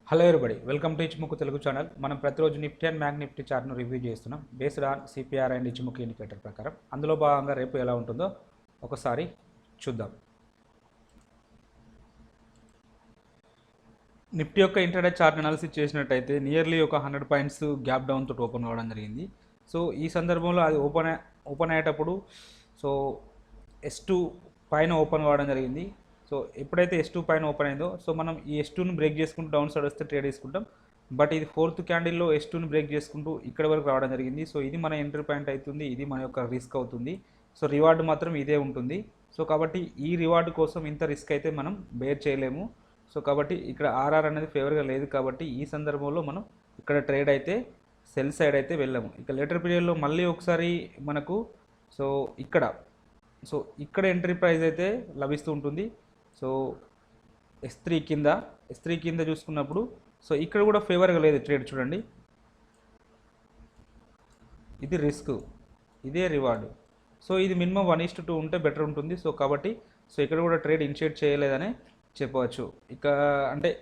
Hello everybody welcome to Ichimoku Telugu channel. మనం ప్రతిరోజు Nifty and bank Nifty చార్ట్ను review చేస్తున్నాం based on CPR and Ichimoku indicator ప్రకారం. అందులో భాగంగా రేపు ఎలా ఉంటుందో ఒకసారి చూద్దాం. నిఫ్టీ యొక్క ఇంటర్డే చార్ట్ అనాలిసిస్ చేసినట్టయితే నియర్లీ ఒక 100 పాయింట్స్ గ్యాప్ డౌన్ తోటి ఓపెన్ అవ్వడం జరిగింది. సో ఈ సందర్భంలో అది ఓపెన్ అయ్యేటప్పుడు సో S2 పైన ఓపెన్ కావడం జరిగింది. సో ఎప్పుడైతే S2 పైన ఓపెన్ అయిందో సో మనం ఈ S2ని బ్రేక్ చేసుకుంటూ డౌన్ సైడ్ వస్తే ట్రేడ్ చేసుకుంటాం. బట్ ఇది ఫోర్త్ క్యాండిల్లో S2ని బ్రేక్ చేసుకుంటూ ఇక్కడ వరకు రావడం జరిగింది. సో ఇది మన ఎంట్రీ పాయింట్ అవుతుంది, ఇది మన యొక్క రిస్క్ అవుతుంది. సో రివార్డ్ మాత్రం ఇదే ఉంటుంది. సో కాబట్టి ఈ రివార్డ్ కోసం ఇంత రిస్క్ అయితే మనం బేర్ చేయలేము. సో కాబట్టి ఇక్కడ ఆర్ఆర్ అనేది ఫేవర్గా లేదు. కాబట్టి ఈ సందర్భంలో మనం ఇక్కడ ట్రేడ్ అయితే సెల్ సైడ్ అయితే వెళ్ళాము. ఇక లేటర్ పీరియడ్లో మళ్ళీ ఒకసారి మనకు సో ఇక్కడ ఎంట్రీ ప్రైస్ అయితే లభిస్తూ ఉంటుంది. సో S3 కింద చూసుకున్నప్పుడు సో ఇక్కడ కూడా ఫేవర్గా లేదు ట్రేడ్. చూడండి, ఇది రిస్క్, ఇదే రివార్డు. సో ఇది మినిమం 1:2 ఉంటే బెటర్ ఉంటుంది. సో కాబట్టి సో ఇక్కడ కూడా ట్రేడ్ ఇనిషియేట్ చేయలేదని చెప్పవచ్చు.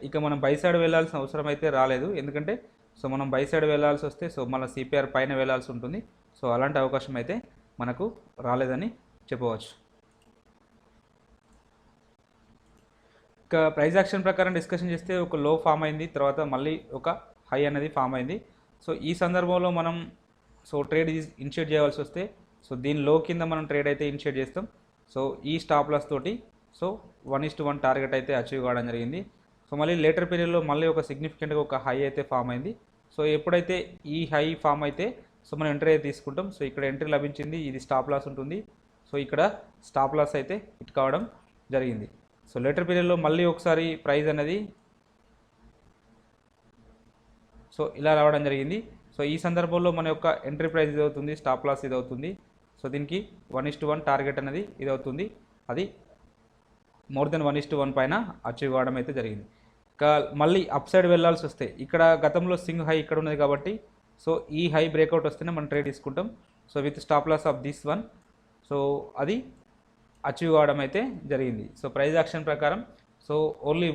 ఇక మనం బై సైడ్ వెళ్ళాల్సిన అవసరం అయితే రాలేదు. ఎందుకంటే సో మనం బై సైడ్ వెళ్ళాల్సి వస్తే సో మళ్ళీ సిపిఆర్ పైన వెళ్ళాల్సి ఉంటుంది. సో అలాంటి అవకాశం అయితే మనకు రాలేదని చెప్పవచ్చు. ఇక ప్రైస్ యాక్షన్ ప్రకారం డిస్కషన్ చేస్తే ఒక లో ఫామ్ అయింది, తర్వాత మళ్ళీ ఒక హై అనేది ఫామ్ అయింది. సో ఈ సందర్భంలో మనం సో ట్రేడ్ ఇనిషియేట్ చేయాల్సి వస్తే సో దీని లో కింద మనం ట్రేడ్ అయితే ఇనిషియేట్ చేస్తాం. సో ఈ స్టాప్ లాస్ తోటి సో 1:1 టార్గెట్ అయితే అచీవ్ కావడం జరిగింది. సో మళ్ళీ లేటర్ పీరియడ్లో మళ్ళీ ఒక సిగ్నిఫికెంట్గా ఒక హై అయితే ఫామ్ అయింది. సో ఎప్పుడైతే ఈ హై ఫామ్ అయితే సో మనం ఎంట్రీ అయితే తీసుకుంటాం. సో ఇక్కడ ఎంట్రీ లభించింది, ఇది స్టాప్ లాస్ ఉంటుంది. సో ఇక్కడ స్టాప్ లాస్ అయితే హిట్ కావడం జరిగింది. సో లేటర్ పీరియడ్లో మళ్ళీ ఒకసారి ప్రైస్ అనేది సో ఇలా రావడం జరిగింది. సో ఈ సందర్భంలో మన యొక్క ఎంట్రీ ప్రైస్ ఇది అవుతుంది, స్టాప్ లాస్ ఇది అవుతుంది. సో దీనికి 1:1 టార్గెట్ అనేది ఇది అవుతుంది. అది మోర్ దెన్ 1:1 పైన అచీవ్ కావడం అయితే జరిగింది. ఇక మళ్ళీ అప్ సైడ్ వెళ్ళాల్సి వస్తే ఇక్కడ గతంలో సింగ్ హై ఇక్కడ ఉన్నది కాబట్టి సో ఈ హై బ్రేక్అవుట్ వస్తేనే మనం ట్రేడ్ తీసుకుంటాం. So with stop loss of this one so అది అచీవ్ కావడం అయితే జరిగింది. సో ప్రైస్ యాక్షన్ ప్రకారం so only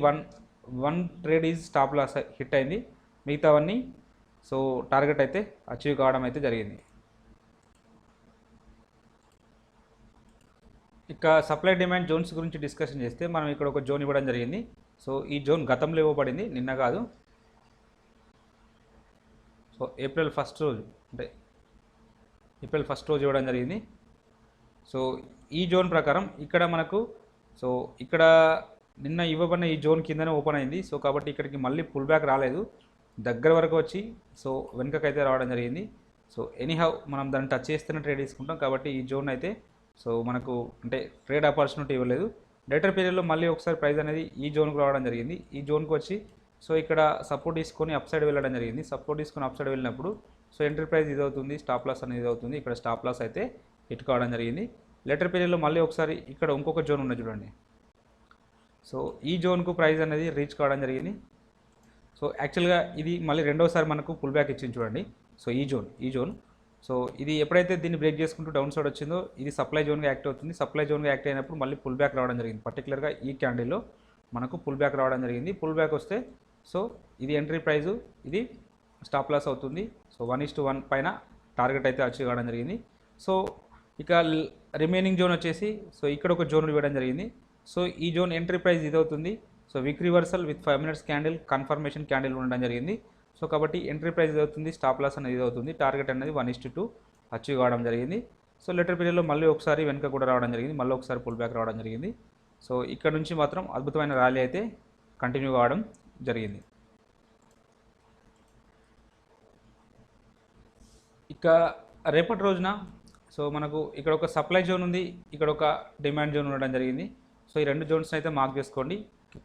one trade is stop loss hit అయింది, మిగతావన్నీ సో టార్గెట్ అయితే అచీవ్ కావడం అయితే జరిగింది. ఇక సప్లై డిమాండ్ జోన్స్ గురించి డిస్కషన్ చేస్తే మనం ఇక్కడ ఒక జోన్ ఇవ్వడం జరిగింది. సో ఈ జోన్ గతంలో ఇవ్వబడింది, నిన్న కాదు. సో ఏప్రిల్ ఫస్ట్ రోజు ఇవ్వడం జరిగింది. సో ఈ జోన్ ప్రకారం ఇక్కడ మనకు సో ఇక్కడ నిన్న ఇవ్వబడిన ఈ జోన్ కిందనే ఓపెన్ అయింది. సో కాబట్టి ఇక్కడికి మళ్ళీ పుల్ బ్యాక్ రాలేదు, దగ్గర వరకు వచ్చి సో వెనుకకైతే రావడం జరిగింది. సో ఎనీహౌ మనం దాన్ని టచ్ చేస్తేనే ట్రేడ్ తీసుకుంటాం. కాబట్టి ఈ జోన్ అయితే సో మనకు ట్రేడ్ ఆపర్చునిటీ ఇవ్వలేదు. లేటర్ పీరియడ్లో మళ్ళీ ఒకసారి ప్రైస్ అనేది ఈ జోన్కు రావడం జరిగింది. ఈ జోన్కి వచ్చి సో ఇక్కడ సపోర్ట్ తీసుకొని అప్ సైడ్ వెళ్ళడం జరిగింది. సపోర్ట్ తీసుకొని అప్ సైడ్ వెళ్ళినప్పుడు సో ఎంట్రీ ప్రైస్ ఇది అవుతుంది, స్టాప్ లాస్ అనేది ఇది అవుతుంది. ఇక్కడ స్టాప్ లాస్ అయితే హిట్ కావడం జరిగింది. లేటర్ పీరియడ్లో మళ్ళీ ఒకసారి ఇక్కడ ఇంకొక జోన్ ఉన్నది చూడండి. సో ఈ జోన్కు ప్రైస్ అనేది రీచ్ కావడం జరిగింది. సో యాక్చువల్గా ఇది మళ్ళీ రెండోసారి మనకు పుల్ బ్యాక్ ఇచ్చింది చూడండి. సో ఈ జోన్ సో ఇది ఎప్పుడైతే దీన్ని బ్రేక్ చేసుకుంటూ డౌన్ సైడ్ వచ్చిందో ఇది సప్లై జోన్గా యాక్ట్ అవుతుంది. సప్లై జోన్గా యాక్ట్ అయినప్పుడు మళ్ళీ పుల్ బ్యాక్ రావడం జరిగింది. పర్టికులర్గా ఈ క్యాండిల్లో మనకు పుల్ బ్యాక్ రావడం జరిగింది. పుల్ బ్యాక్ వస్తే సో ఇది ఎంట్రీ ప్రైజు, ఇది స్టాప్ లాస్ అవుతుంది. సో 1:1 పైన టార్గెట్ అయితే అచీవ్ కావడం జరిగింది. సో ఇక రిమైనింగ్ జోన్ వచ్చేసి సో ఇక్కడ ఒక జోన్ ఇవ్వడం జరిగింది. సో ఈ జోన్ ఎంట్రీ ప్రైస్ ఇది అవుతుంది. So weak reversal with 5 minutes candle confirmation candle ఉండడం జరిగింది. సో కాబట్టి ఎంట్రీ ప్రైస్ ఇది అవుతుంది, స్టాప్ లాస్ అనేది ఇది అవుతుంది. టార్గెట్ అనేది 1:2 అచీవ్ కావడం జరిగింది. సో లేటర్ పీరియడ్లో మళ్ళీ ఒకసారి వెనుక కూడా రావడం జరిగింది, మళ్ళీ ఒకసారి పుల్ బ్యాక్ రావడం జరిగింది. సో ఇక్కడ నుంచి మాత్రం అద్భుతమైన ర్యాలీ అయితే కంటిన్యూ కావడం జరిగింది. ఇక రేపటి రోజున సో మనకు ఇక్కడ ఒక సప్లై జోన్ ఉంది, ఇక్కడ ఒక డిమాండ్ జోన్ ఉండడం జరిగింది. సో ఈ రెండు జోన్స్ అయితే మార్క్ చేసుకోండి.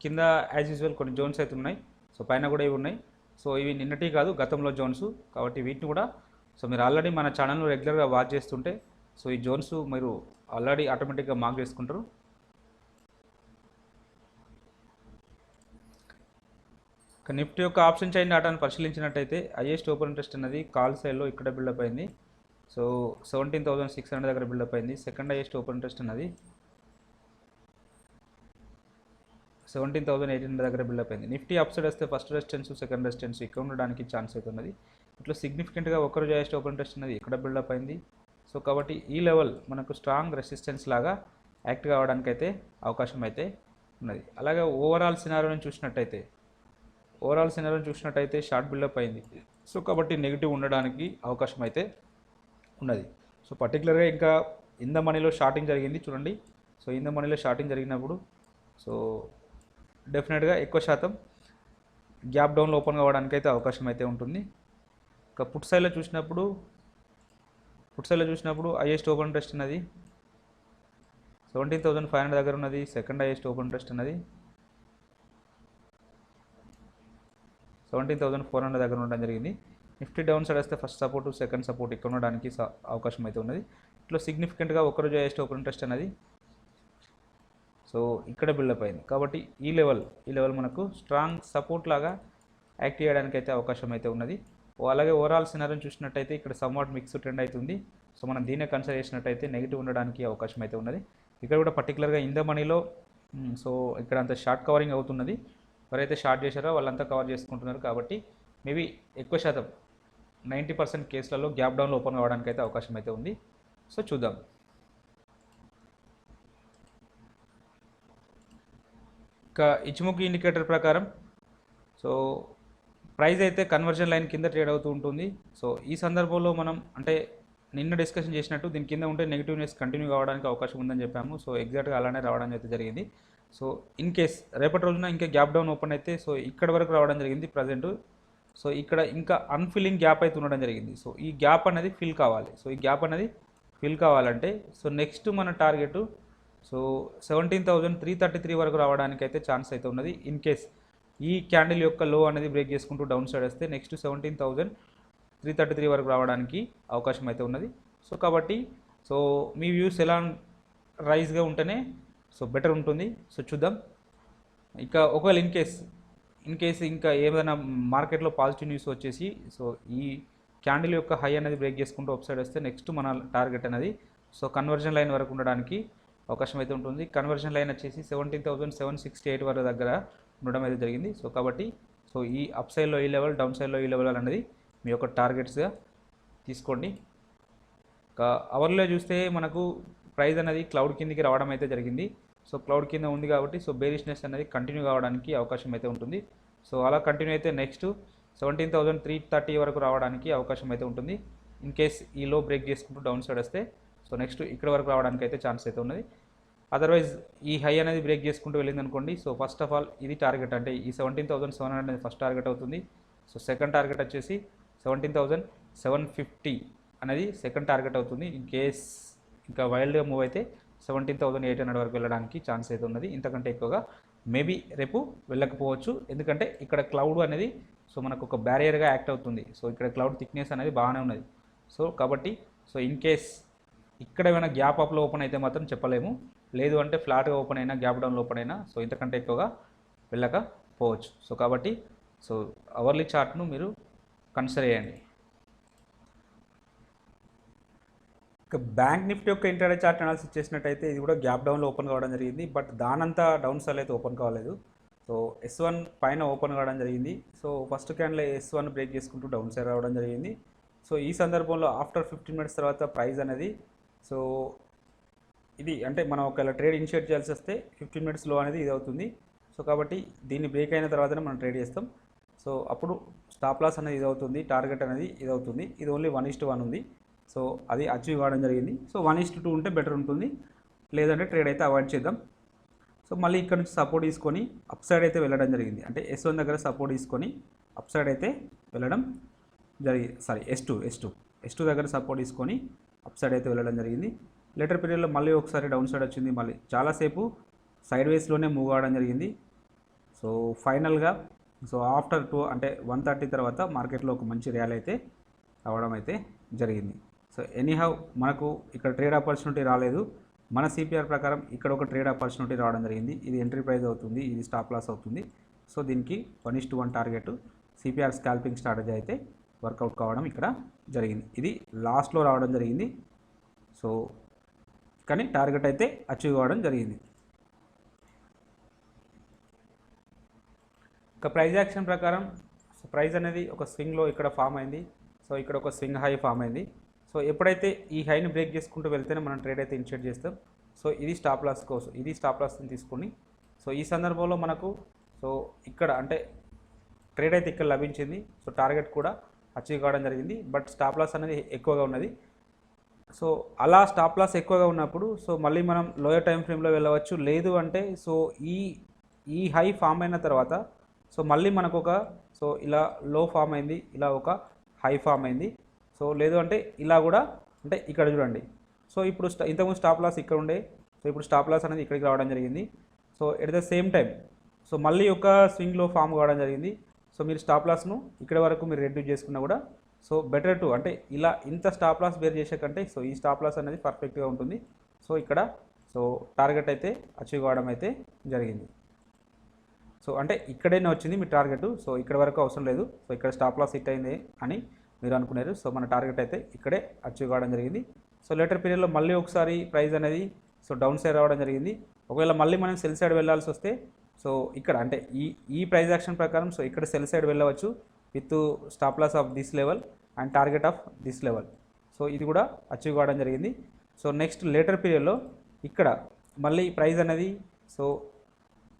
కింద యాజ్ యూజువల్ కొన్ని జోన్స్ అయితే ఉన్నాయి, సో పైన కూడా ఇవి ఉన్నాయి. సో ఇవి నిన్నటి కాదు గతంలో జోన్స్, కాబట్టి వీటిని కూడా సో మీరు ఆల్రెడీ మన ఛానల్ను రెగ్యులర్గా వాచ్ చేస్తుంటే సో ఈ జోన్స్ మీరు ఆల్రెడీ ఆటోమేటిక్గా మార్క్ చేసుకుంటారు. నిఫ్టీ యొక్క ఆప్షన్ చైన్ డేటాను పరిశీలించినట్టయితే హైయెస్ట్ ఓపెన్ ఇంట్రెస్ట్ అనేది కాల్ సైడ్లో ఇక్కడ బిల్డప్ అయింది. సో 17,600 దగ్గర బిల్డప్ అయింది. సెకండ్ హైయెస్ట్ ఓపెన్ ఇంట్రెస్ట్ అన్నది 17,800 దగ్గర బిల్డప్ అయింది. నిఫ్టీ అప్ సైడ్ వస్తే ఫస్ట్ రెసిస్టెన్స్ సెకండ్ రెసిస్టెన్స్ ఇక్కడ ఉండడానికి ఛాన్స్ అయితే ఉన్నది. ఇట్లా సిగ్నిఫికెంట్గా ఒక్కరోజు హైయెస్ట్ ఓపెన్ ఇంట్రెస్ట్ అనేది ఇక్కడ బిల్డప్ అయింది. సో కాబట్టి ఈ లెవెల్ మనకు స్ట్రాంగ్ రెసిస్టెన్స్ లాగా యాక్ట్ కావడానికి అయితే అవకాశం అయితే ఉన్నది. అలాగే ఓవరాల్ సినారియోని చూసినట్టయితే షార్ట్ బిల్డప్ అయింది. సో కాబట్టి నెగిటివ్ ఉండడానికి అవకాశం అయితే ఉన్నది. సో పర్టికులర్గా ఇంకా ఇన్ ద మనీలో షార్టింగ్ జరిగింది చూడండి. సో ఇన్ ద మనీలో షార్టింగ్ జరిగినప్పుడు సో డెఫినెట్గా ఎక్కువ శాతం గ్యాప్ డౌన్లో ఓపెన్ కావడానికి అయితే అవకాశం అయితే ఉంటుంది. ఇంకా పుట్ సైడ్లో చూసినప్పుడు హైయెస్ట్ ఓపెన్ ఇంట్రెస్ట్ ఉన్నది 17,500 దగ్గర ఉన్నది. సెకండ్ హైయెస్ట్ ఓపెన్ ఇంట్రెస్ట్ ఉన్నది 17,400 దగ్గర ఉండడం జరిగింది. నిఫ్టీ డౌన్ సైడ్ వస్తే ఫస్ట్ సపోర్టు సెకండ్ సపోర్ట్ ఇక్కడ ఉండడానికి అవకాశం అయితే ఉన్నది. ఇట్లా సిగ్నిఫికెంట్గా ఒక్కరోజు హైయెస్ట్ ఓపెన్ ఇంట్రెస్ట్ అనేది సో ఇక్కడ బిల్డప్ అయింది. కాబట్టి ఈ లెవెల్ మనకు స్ట్రాంగ్ సపోర్ట్ లాగా యాక్ట్ చేయడానికి అయితే అవకాశం అయితే ఉన్నది. అలాగే ఓవరాల్ సినారియోని చూసినట్టయితే ఇక్కడ సమ్వాట్ మిక్స్ ట్రెండ్ అవుతుంది. సో మనం దీన్నే కన్సిడర్ చేసినట్టయితే నెగిటివ్ ఉండడానికి అవకాశం అయితే ఉన్నది. ఇక్కడ కూడా పర్టికులర్గా ఇన్ ద మనీలో సో ఇక్కడ అంత షార్ట్ కవరింగ్ అవుతున్నది. ఎవరైతే షార్ట్ చేశారో వాళ్ళంతా కవర్ చేసుకుంటున్నారు. కాబట్టి మేబీ ఎక్కువ శాతం 90% కేసులలో గ్యాప్ డౌన్లో ఓపెన్ కావడానికి అయితే అవకాశం అయితే ఉంది. సో చూద్దాం. ఇంకా ఇచిమోకి ఇండికేటర్ ప్రకారం సో ప్రైస్ అయితే కన్వర్జన్ లైన్ కింద ట్రేడ్ అవుతూ ఉంటుంది. సో ఈ సందర్భంలో మనం అంటే నిన్న డిస్కషన్ చేసినట్టు దీని కింద ఉంటే నెగిటివ్నెస్ కంటిన్యూ కావడానికి అవకాశం ఉందని చెప్పాము. సో ఎగ్జాక్ట్గా అలానే రావడం అయితే జరిగింది. సో ఇన్ కేస్ రేపటి రోజున ఇంకా గ్యాప్ డౌన్ ఓపెన్ అయితే సో ఇక్కడ వరకు రావడం జరిగింది ప్రజెంట్. సో ఇక్కడ ఇంకా అన్ఫిల్లింగ్ గ్యాప్ అయితే ఉండడం జరిగింది. సో ఈ గ్యాప్ అనేది ఫిల్ కావాలి. సో ఈ గ్యాప్ అనేది ఫిల్ కావాలంటే సో నెక్స్ట్ మన టార్గెట్ సో 17,333 వరకు రావడానికి అయితే ఛాన్స్ అయితే ఉన్నది. ఇన్ కేస్ ఈ క్యాండిల్ యొక్క లో అనేది బ్రేక్ చేసుకుంటూ డౌన్ సైడ్ వస్తే నెక్స్ట్ 17,333 వరకు రావడానికి అవకాశం అయితే ఉన్నది. సో కాబట్టి సో మీ వ్యూస్ ఎలా రైజ్గా ఉంటేనే సో బెటర్ ఉంటుంది. సో చూద్దాం. ఇంకా ఒకవేళ ఇన్ కేస్ ఇంకా ఏదైనా మార్కెట్లో పాజిటివ్ న్యూస్ వచ్చేసి సో ఈ క్యాండిల్ యొక్క హై అనేది బ్రేక్ చేసుకుంటూ అప్ సైడ్ వస్తే నెక్స్ట్ మన టార్గెట్ అనేది సో కన్వర్జన్ లైన్ వరకు ఉండడానికి అవకాశం అయితే ఉంటుంది. కన్వర్జన్ లైన్ వచ్చేసి 17,768 వరకు దగ్గర ఉండడం అయితే జరిగింది. సో కాబట్టి సో ఈ అప్ సైడ్లో ఈ లెవెల్, డౌన్ సైడ్లో ఈ లెవెల్ అనేది మీ యొక్క టార్గెట్స్గా తీసుకోండి. ఇంకా అవర్లో చూస్తే మనకు ప్రైస్ అనేది క్లౌడ్ కిందికి రావడం అయితే జరిగింది. సో క్లౌడ్ కింద ఉంది కాబట్టి సో బేరిష్నెస్ అనేది కంటిన్యూ కావడానికి అవకాశం అయితే ఉంటుంది. సో అలా కంటిన్యూ అయితే నెక్స్ట్ 17,330 వరకు రావడానికి అవకాశం అయితే ఉంటుంది. ఇన్ కేస్ ఈ లో బ్రేక్ చేసుకుంటూ డౌన్ సైడ్ వస్తే సో నెక్స్ట్ ఇక్కడ వరకు రావడానికి అయితే ఛాన్స్ అయితే ఉన్నది. అదర్వైజ్ ఈ హై అనేది బ్రేక్ చేసుకుంటూ వెళ్ళింది అనుకోండి. సో ఫస్ట్ ఆఫ్ ఆల్ ఇది టార్గెట్ అంటే ఈ 17,700 అనేది ఫస్ట్ టార్గెట్ అవుతుంది. సో సెకండ్ టార్గెట్ వచ్చేసి 17,750 అనేది సెకండ్ టార్గెట్ అవుతుంది. ఇన్ కేస్ ఇంకా వైల్డ్గా మూవ్ అయితే 17,800 వరకు వెళ్ళడానికి ఛాన్స్ అయితే ఉన్నది. ఇంతకంటే ఎక్కువగా మేబీ రేపు వెళ్ళకపోవచ్చు. ఎందుకంటే ఇక్కడ క్లౌడ్ అనేది సో మనకు ఒక బ్యారియర్గా యాక్ట్ అవుతుంది. సో ఇక్కడ క్లౌడ్ థిక్నెస్ అనేది బాగానే ఉన్నది. సో కాబట్టి సో ఇన్ కేస్ ఇక్కడ ఏమైనా గ్యాప్ అప్లో ఓపెన్ అయితే మాత్రం చెప్పలేము. లేదు అంటే ఫ్లాట్గా ఓపెన్ అయినా గ్యాప్ డౌన్లో ఓపెన్ అయినా సో ఇంతకంటే ఎక్కువగా వెళ్ళకపోవచ్చు. సో కాబట్టి సో అవర్లీ చార్ట్ను మీరు కన్సిడర్ చేయండి. ఇక బ్యాంక్ నిఫ్టీ యొక్క ఇంటర్డే చార్ట్ అనాలిసిస్ చేసినట్టయితే ఇది కూడా గ్యాప్ డౌన్లో ఓపెన్ కావడం జరిగింది. బట్ దానంతా డౌన్ సైడ్ అయితే ఓపెన్ కావలేదు. సో S1 పైన ఓపెన్ కావడం జరిగింది. So first candle S1 break చేసుకుంటూ డౌన్ సైడ్ రావడం జరిగింది. సో ఈ సందర్భంలో ఆఫ్టర్ 15 మినిట్స్ తర్వాత ప్రైస్ అనేది సో ఇది అంటే మనం ఒకవేళ ట్రేడ్ ఇనిషియేట్ చేయాల్సి వస్తే 15 మినిట్స్ లో అనేది ఇది అవుతుంది. సో కాబట్టి దీన్ని బ్రేక్ అయిన తర్వాతనే మనం ట్రేడ్ చేస్తాం. సో అప్పుడు స్టాప్ లాస్ అనేది ఇది అవుతుంది, టార్గెట్ అనేది ఇది అవుతుంది. ఇది ఓన్లీ 1:1 ఉంది. సో అది అచీవ్ కావడం జరిగింది. సో 1:2 ఉంటే బెటర్ ఉంటుంది, లేదంటే ట్రేడ్ అయితే అవాయిడ్ చేద్దాం. సో మళ్ళీ ఇక్కడ నుంచి సపోర్ట్ తీసుకొని అప్ సైడ్ అయితే వెళ్ళడం జరిగింది. అంటే S1 దగ్గర సపోర్ట్ తీసుకొని అప్ సైడ్ అయితే వెళ్ళడం జరిగింది. సారీ S2 దగ్గర సపోర్ట్ తీసుకొని అప్ సైడ్ అయితే వెళ్ళడం జరిగింది. లేటర్ పీరియడ్లో మళ్ళీ ఒకసారి డౌన్ సైడ్ వచ్చింది. మళ్ళీ చాలాసేపు సైడ్ వేస్లోనే మూవ్ అవ్వడం జరిగింది. సో ఫైనల్గా సో ఆఫ్టర్ 2 అంటే 1:30 తర్వాత మార్కెట్లో ఒక మంచి ర్యాలీ అయితే రావడం అయితే జరిగింది. సో ఎనీహౌ మనకు ఇక్కడ ట్రేడ్ ఆపర్చునిటీ రాలేదు. మన సిపిఆర్ ప్రకారం ఇక్కడ ఒక ట్రేడ్ ఆపర్చునిటీ రావడం జరిగింది. ఇది ఎంట్రీ ప్రైస్ అవుతుంది, ఇది స్టాప్ లాస్ అవుతుంది. సో దీనికి 1:1 టార్గెట్ సిపిఆర్ స్కాల్పింగ్ స్ట్రాటజీ అయితే వర్కౌట్ కావడం ఇక్కడ జరిగింది. ఇది లాస్ట్లో రావడం జరిగింది. సో కానీ టార్గెట్ అయితే అచీవ్ కావడం జరిగింది. ఇక ప్రైజ్ యాక్షన్ ప్రకారం సో ప్రైజ్ అనేది ఒక స్వింగ్లో ఇక్కడ ఫామ్ అయింది. సో ఇక్కడ ఒక స్వింగ్ హై ఫామ్ అయింది. సో ఎప్పుడైతే ఈ హైని బ్రేక్ చేసుకుంటూ వెళ్తేనే మనం ట్రేడ్ అయితే ఇనిషియేట్ చేస్తాం. సో ఇది స్టాప్ లాస్ కోసం, ఇది స్టాప్ లాస్ని తీసుకొని సో ఈ సందర్భంలో మనకు సో ఇక్కడ అంటే ట్రేడ్ అయితే ఇక్కడ లభించింది. సో టార్గెట్ కూడా అచీవ్ కావడం జరిగింది. బట్ స్టాప్ లాస్ అనేది ఎక్కువగా ఉన్నది. సో అలా స్టాప్ లాస్ ఎక్కువగా ఉన్నప్పుడు సో మళ్ళీ మనం లోయర్ టైం ఫ్రేమ్లో వెళ్ళవచ్చు. లేదు అంటే సో ఈ హై ఫామ్ అయిన తర్వాత సో మళ్ళీ మనకు ఒక సో ఇలా లో ఫామ్ అయింది, ఇలా ఒక హై ఫామ్ అయింది. సో లేదు అంటే ఇలా కూడా అంటే ఇక్కడ చూడండి. సో ఇప్పుడు ఇంతకుముందు స్టాప్ లాస్ ఇక్కడ ఉండే, సో ఇప్పుడు స్టాప్ లాస్ అనేది ఇక్కడికి రావడం జరిగింది. So at the same time so మళ్ళీ ఒక స్వింగ్లో ఫామ్ కావడం జరిగింది. సో మీరు స్టాప్ లాస్ను ఇక్కడ వరకు మీరు రెడ్యూస్ చేసుకున్నా కూడా సో బెటర్ టు అంటే ఇలా ఇంత స్టాప్ లాస్ బేర్ చేసే కంటే సో ఈ స్టాప్ లాస్ అనేది పర్ఫెక్ట్గా ఉంటుంది. సో ఇక్కడ సో టార్గెట్ అయితే అచీవ్ కావడం అయితే జరిగింది. సో అంటే ఇక్కడైనా వచ్చింది మీ టార్గెట్. సో ఇక్కడ వరకు అవసరం లేదు. సో ఇక్కడ స్టాప్ లాస్ హిట్ అయింది అని మీరు అనుకున్నారు. సో మన టార్గెట్ అయితే ఇక్కడే అచీవ్ కావడం జరిగింది. సో లేటర్ పీరియడ్లో మళ్ళీ ఒకసారి ప్రైస్ అనేది సో డౌన్ సైడ్ రావడం జరిగింది. ఒకవేళ మళ్ళీ మనం సెల్ సైడ్ వెళ్ళాల్సి వస్తే సో ఇక్కడ అంటే ఈ ప్రైస్ యాక్షన్ ప్రకారం సో ఇక్కడ సెల్ సైడ్ వెళ్ళవచ్చు with stop loss of this level and target of this level. So ఇది కూడా అచీవ్ కావడం జరిగింది. సో నెక్స్ట్ లేటర్ పీరియడ్లో ఇక్కడ మళ్ళీ ప్రైస్ అనేది సో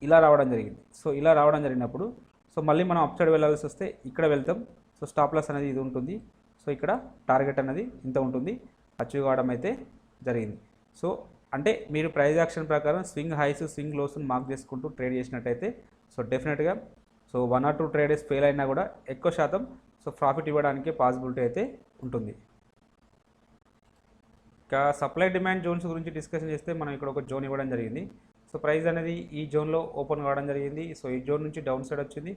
ఇలా రావడం జరిగింది. సో ఇలా రావడం జరిగినప్పుడు సో మళ్ళీ మనం అప్ సైడ్ వెళ్ళాల్సి వస్తే ఇక్కడ వెళ్తాం. సో స్టాప్ లాస్ అనేది ఇది ఉంటుంది. సో ఇక్కడ టార్గెట్ అనేది ఇంత ఉంటుంది, అచీవ్ కావడం అయితే జరిగింది. సో అంటే మీరు ప్రైస్ యాక్షన్ ప్రకారం స్వింగ్ హైస్ స్వింగ్ లోస్ని మార్క్ చేసుకుంటూ ట్రేడ్ చేసినట్టయితే సో డెఫినెట్గా సో 1 or 2 ట్రేడర్స్ ఫెయిల్ అయినా కూడా ఎక్కువ శాతం సో ప్రాఫిట్ ఇవ్వడానికి పాసిబిలిటీ అయితే ఉంటుంది. ఇంకా సప్లై డిమాండ్ జోన్స్ గురించి డిస్కషన్ చేస్తే మనం ఇక్కడ ఒక జోన్ ఇవ్వడం జరిగింది. సో ప్రైస్ అనేది ఈ జోన్లో ఓపెన్ కావడం జరిగింది. సో ఈ జోన్ నుంచి డౌన్ సైడ్ వచ్చింది.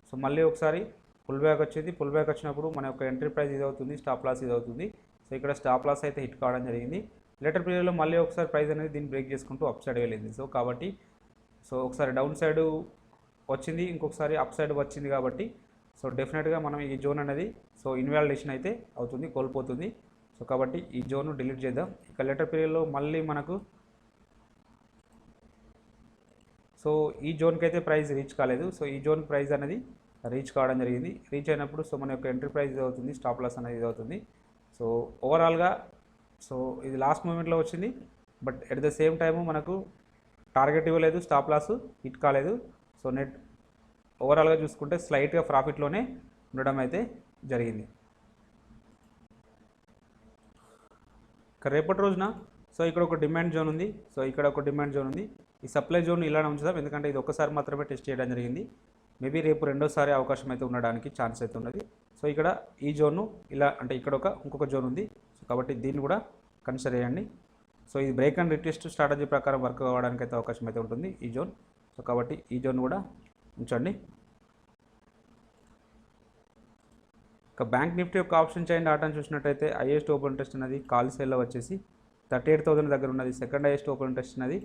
సో మళ్ళీ ఒకసారి పుల్ బ్యాక్ వచ్చింది. పుల్ బ్యాక్ వచ్చినప్పుడు మన యొక్క ఎంట్రీ ప్రైస్ ఇది అవుతుంది, స్టాప్ లాస్ ఇది అవుతుంది. సో ఇక్కడ స్టాప్ లాస్ అయితే హిట్ కావడం జరిగింది. లేటర్ పీరియడ్లో మళ్ళీ ఒకసారి ప్రైస్ అనేది దీన్ని బ్రేక్ చేసుకుంటూ అప్ సైడ్ వెళ్ళింది. సో కాబట్టి సో ఒకసారి డౌన్ సైడ్ వచ్చింది, ఇంకొకసారి అప్ సైడ్ వచ్చింది. కాబట్టి సో డెఫినెట్గా మనం ఈ జోన్ అనేది సో ఇన్వాలిడేషన్ అయితే అవుతుంది, కోల్పోతుంది. సో కాబట్టి ఈ జోన్ డిలీట్ చేద్దాం. ఇక లేటర్ పీరియడ్లో మళ్ళీ మనకు సో ఈ జోన్కి అయితే ప్రైస్ రీచ్ కాలేదు. సో ఈ జోన్ ప్రైస్ అనేది రీచ్ కావడం జరిగింది. రీచ్ అయినప్పుడు సో మన యొక్క ఎంట్రీ ప్రైస్ ఇది అవుతుంది, స్టాప్ లాస్ అనేది ఇది అవుతుంది. సో ఓవరాల్గా సో ఇది లాస్ట్ మూమెంట్లో వచ్చింది. But at the same time మనకు టార్గెట్ ఇవ్వలేదు, స్టాప్ లాస్ హిట్ కాలేదు. సో నెట్ ఓవరాల్గా చూసుకుంటే స్లైట్గా ప్రాఫిట్లోనే ఉండడం అయితే జరిగింది. రేపటి రోజున సో ఇక్కడ ఒక డిమాండ్ జోన్ ఉంది. సో ఇక్కడ ఒక డిమాండ్ జోన్ ఉంది. ఈ సప్లై జోన్ ఇలానే ఉంచుదాం, ఎందుకంటే ఇది ఒక్కసారి మాత్రమే టెస్ట్ చేయడం జరిగింది. మేబీ రేపు రెండోసారి అవకాశం అయితే ఉండడానికి ఛాన్స్ అయితే ఉన్నది. సో ఇక్కడ ఈ జోన్ను ఇలా అంటే ఇక్కడ ఇంకొక జోన్ ఉంది. సో కాబట్టి దీన్ని కూడా కన్సిడర్ చేయండి. సో ఇది బ్రేక్ అండ్ రిట్రెస్ట్ స్ట్రాటజీ ప్రకారం వర్క్ అవ్వడానికి అయితే అవకాశం అయితే ఉంటుంది ఈ జోన్. సో కాబట్టి ఈ జోన్ కూడా ఉంచండి. ఇక బ్యాంక్ నిఫ్టీ యొక్క ఆప్షన్ చైన్ డాటాను చూసినట్టయితే హైయెస్ట్ ఓపెన్ ఇంట్రెస్ట్ అనేది కాల్ సేల్లో వచ్చేసి 38,000 దగ్గర ఉన్నది. సెకండ్ హైయెస్ట్ ఓపెన్ ఇంట్రెస్ట్ అనేది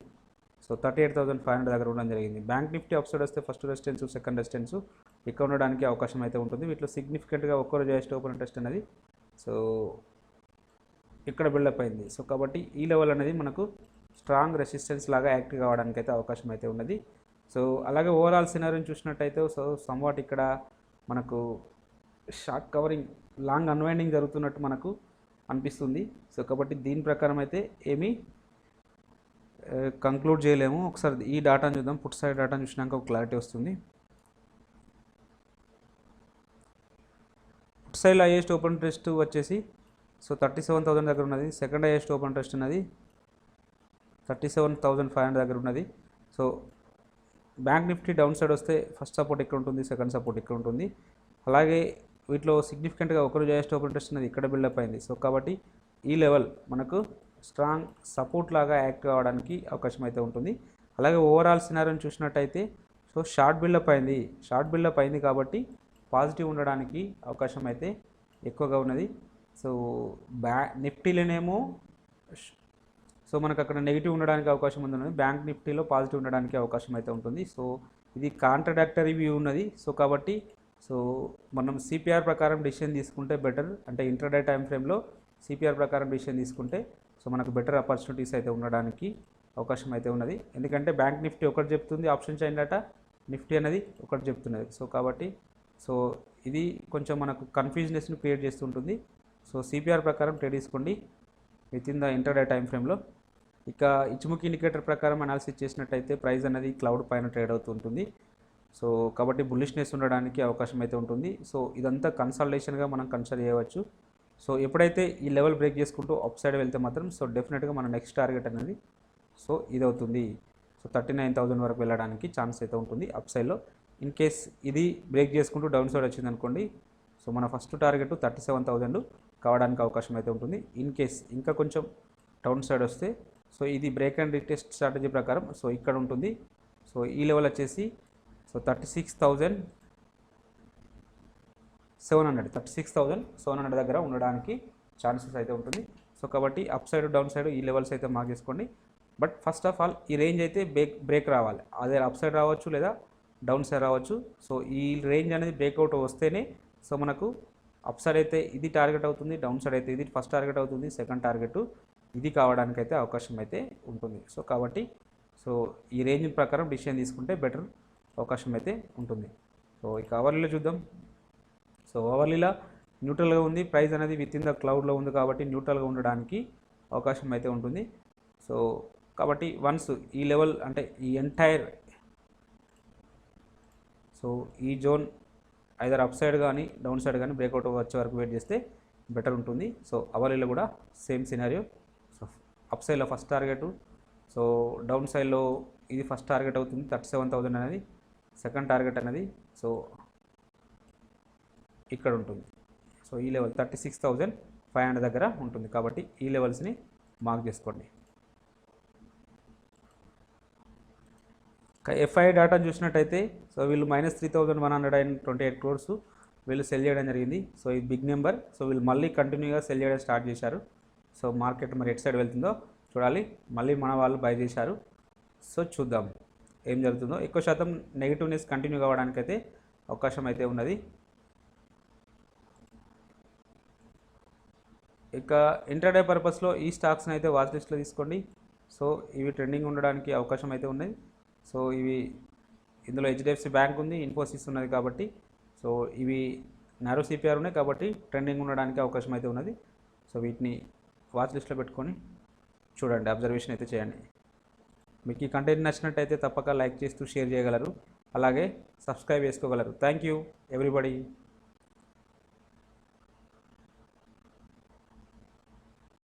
సో 38,500 దగ్గర ఉండడం జరిగింది. బ్యాంక్ నిఫ్టీ అప్ సైడ్ వస్తే ఫస్ట్ రెసిస్టెన్స్ సెకండ్ రెసిస్టెన్స్ ఇక్కడ ఉండడానికి అవకాశం అయితే ఉంటుంది. వీటిలో సిగ్నిఫికెంట్గా ఒక్కరోజు హైయెస్ట్ ఓపెన్ ఇంట్రెస్ట్ అనేది సో ఇక్కడ బిల్డప్ అయింది. సో కాబట్టి ఈ లెవెల్ అనేది మనకు స్ట్రాంగ్ రెసిస్టెన్స్ లాగా యాక్టివ్ కావడానికి అయితే అవకాశం అయితే ఉన్నది. సో అలాగే ఓవరాల్ సినారీని చూసినట్టయితే సో సమ్వాట్ ఇక్కడ మనకు షార్ట్ కవరింగ్ లాంగ్ అన్వైండింగ్ జరుగుతున్నట్టు మనకు అనిపిస్తుంది. సో కాబట్టి దీని ప్రకారం అయితే ఏమీ కంక్లూడ్ చేయలేము. ఒకసారి ఈ డాటాను చూద్దాం. పుట్ సైడ్ డాటాను చూసినాక ఒక క్లారిటీ వస్తుంది. Put side highest open interest వచ్చేసి సో 37,000 దగ్గర ఉన్నది. సెకండ్ హైయెస్ట్ ఓపెన్ ఇంట్రెస్ట్ ఉన్నది 37,500 దగ్గర ఉన్నది. So bank Nifty down side వస్తే ఫస్ట్ సపోర్ట్ ఇక్కడ ఉంటుంది, సెకండ్ సపోర్ట్ ఇక్కడ ఉంటుంది. అలాగే వీటిలో సిగ్నిఫికెంట్గా ఒకరోజు హైయెస్ట్ ఓపెన్ ఇంట్రెస్ట్ అనేది ఇక్కడ బిల్డప్ అయింది. సో కాబట్టి ఈ లెవెల్ మనకు స్ట్రాంగ్ సపోర్ట్ లాగా యాక్ట్ కావడానికి అవకాశం అయితే ఉంటుంది. అలాగే ఓవరాల్ సినారీని చూసినట్టయితే సో షార్ట్ బిల్డప్ అయింది కాబట్టి పాజిటివ్ ఉండడానికి అవకాశం అయితే ఎక్కువగా ఉన్నది. సో నిఫ్టీలోనేమో సో మనకు అక్కడ నెగిటివ్ ఉండడానికి అవకాశం ఉంది, బ్యాంక్ నిఫ్టీలో పాజిటివ్ ఉండడానికి అవకాశం అయితే ఉంటుంది. సో ఇది కాంట్రడాక్టరీ వ్యూ ఉన్నది. సో కాబట్టి సో మనం సిపిఆర్ ప్రకారం డిసిషన్ తీసుకుంటే బెటర్, అంటే ఇంటర్డే టైం ఫ్రేమ్లో సిపిఆర్ ప్రకారం డిసిషన్ తీసుకుంటే సో మనకు బెటర్ ఆపర్చునిటీస్ అయితే ఉండడానికి అవకాశం అయితే ఉన్నది. ఎందుకంటే బ్యాంక్ నిఫ్టీ ఒకటి చెప్తుంది ఆప్షన్ చైన్ డేటా, నిఫ్టీ అనేది ఒకటి చెప్తున్నది. సో కాబట్టి సో ఇది కొంచెం మనకు కన్ఫ్యూజనెస్ని క్రియేట్ చేస్తుంటుంది. సో సిపిఆర్ ప్రకారం ట్రేడ్ తీసుకోండి with in the intraday time ఫ్రేమ్లో. ఇక ఇచ్చుముఖి ఇండికేటర్ ప్రకారం అనాలిసిస్ చేసినట్టయితే ప్రైస్ అనేది క్లౌడ్ పైన ట్రేడ్ అవుతుంటుంది. సో కాబట్టి బుల్లిష్నెస్ ఉండడానికి అవకాశం అయితే ఉంటుంది. సో ఇదంతా కన్సల్టేషన్గా మనం కన్సిడర్ చేయవచ్చు. సో ఎప్పుడైతే ఈ లెవెల్ బ్రేక్ చేసుకుంటూ అప్ సైడ్ వెళ్తే మాత్రం సో డెఫినెట్గా మన నెక్స్ట్ టార్గెట్ అనేది సో ఇది అవుతుంది. సో 39,000 వరకు వెళ్ళడానికి ఛాన్స్ అయితే ఉంటుంది అప్ సైడ్లో. ఇన్ కేస్ ఇది బ్రేక్ చేసుకుంటూ డౌన్ సైడ్ వచ్చింది అనుకోండి, సో మన ఫస్ట్ టార్గెట్ 37,000 కావడానికి అవకాశం అయితే ఉంటుంది. ఇన్ కేస్ ఇంకా కొంచెం డౌన్ సైడ్ వస్తే సో ఇది బ్రేక్ అండ్ రిటెస్ట్ స్ట్రాటజీ ప్రకారం సో ఇక్కడ ఉంటుంది. సో ఈ లెవెల్ వచ్చేసి సో 36,700 దగ్గర ఉండడానికి ఛాన్సెస్ అయితే ఉంటుంది. సో కాబట్టి అప్ సైడ్ డౌన్ సైడ్ ఈ లెవెల్స్ అయితే మార్క్ చేసుకోండి. బట్ ఫస్ట్ ఆఫ్ ఆల్ ఈ రేంజ్ అయితే బ్రేక్ రావాలి. అదే అప్ సైడ్ రావచ్చు లేదా డౌన్ సైడ్ రావచ్చు. సో ఈ రేంజ్ అనేది బ్రేక్అవుట్ వస్తేనే సో మనకు అప్ సైడ్ అయితే ఇది టార్గెట్ అవుతుంది, డౌన్ సైడ్ అయితే ఇది ఫస్ట్ టార్గెట్ అవుతుంది, సెకండ్ టార్గెట్ ఇది కావడానికి అయితే అవకాశం అయితే ఉంటుంది. సో కాబట్టి సో ఈ రేంజ్ ప్రకారం డిసిషన్ తీసుకుంటే బెటర్ అవకాశం అయితే ఉంటుంది. సో ఇక అవర్లీలో చూద్దాం. సో అవర్లీలో న్యూట్రల్గా ఉంది, ప్రైస్ అనేది విత్ ఇన్ ద క్లౌడ్లో ఉంది కాబట్టి న్యూట్రల్గా ఉండడానికి అవకాశం అయితే ఉంటుంది. సో కాబట్టి వన్స్ ఈ లెవెల్ అంటే ఈ ఎంటైర్ సో ఈ జోన్ ఐదర్ అప్ సైడ్ కానీ డౌన్ సైడ్ కానీ బ్రేక్అవుట్ వచ్చే వరకు వెయిట్ చేస్తే బెటర్ ఉంటుంది. సో అవర్లీలో కూడా సేమ్ సినారియో. సో అప్ సైడ్లో ఫస్ట్ టార్గెట్, సో డౌన్ సైడ్లో ఇది ఫస్ట్ టార్గెట్ అవుతుంది 37,000 అనేది, సెకండ్ టార్గెట్ అనేది సో ఇక్కడ ఉంటుంది. సో ఈ లెవెల్ 36,500 దగ్గర ఉంటుంది కాబట్టి ఈ లెవెల్స్ని మార్క్ చేసుకోండి. ఎఫ్ఐ డేటా చూసినట్టయితే సో వీళ్ళు -3,128 crores వీళ్ళు సెల్ చేయడం జరిగింది. సో ఇది బిగ్ నెంబర్. సో వీళ్ళు మళ్ళీ కంటిన్యూగా సెల్ చేయడం స్టార్ట్ చేశారు. సో మార్కెట్ మరి ఎటు సైడ్ వెళ్తుందో చూడాలి. మళ్ళీ మన వాళ్ళు బై చేశారు. సో చూద్దాం ఏం జరుగుతుందో. ఎక్కువ శాతం నెగిటివ్నెస్ కంటిన్యూ కావడానికైతే అవకాశం అయితే ఉన్నది. ఇక ఇంట్రాడే పర్పస్లో ఈ స్టాక్స్ని అయితే వాచ్ లిస్ట్లో తీసుకోండి. సో ఇవి ట్రెండింగ్ ఉండడానికి అవకాశం అయితే ఉన్నది. సో ఇవి ఇందులో హెచ్డిఎఫ్సి బ్యాంక్ ఉంది, ఇన్ఫోసిస్ ఉన్నది కాబట్టి సో ఇవి నారో సిపిఆర్ ఉన్నాయి కాబట్టి ట్రెండింగ్ ఉండడానికి అవకాశం అయితే ఉన్నది. సో వీటిని వాచ్ లిస్ట్లో పెట్టుకొని చూడండి, అబ్జర్వేషన్ అయితే చేయండి. మీకు ఈ కంటెంట్ నచ్చినట్టయితే తప్పక లైక్ చేస్తూ షేర్ చేయగలరు, అలాగే సబ్స్క్రైబ్ చేసుకోగలరు. Thank you everybody.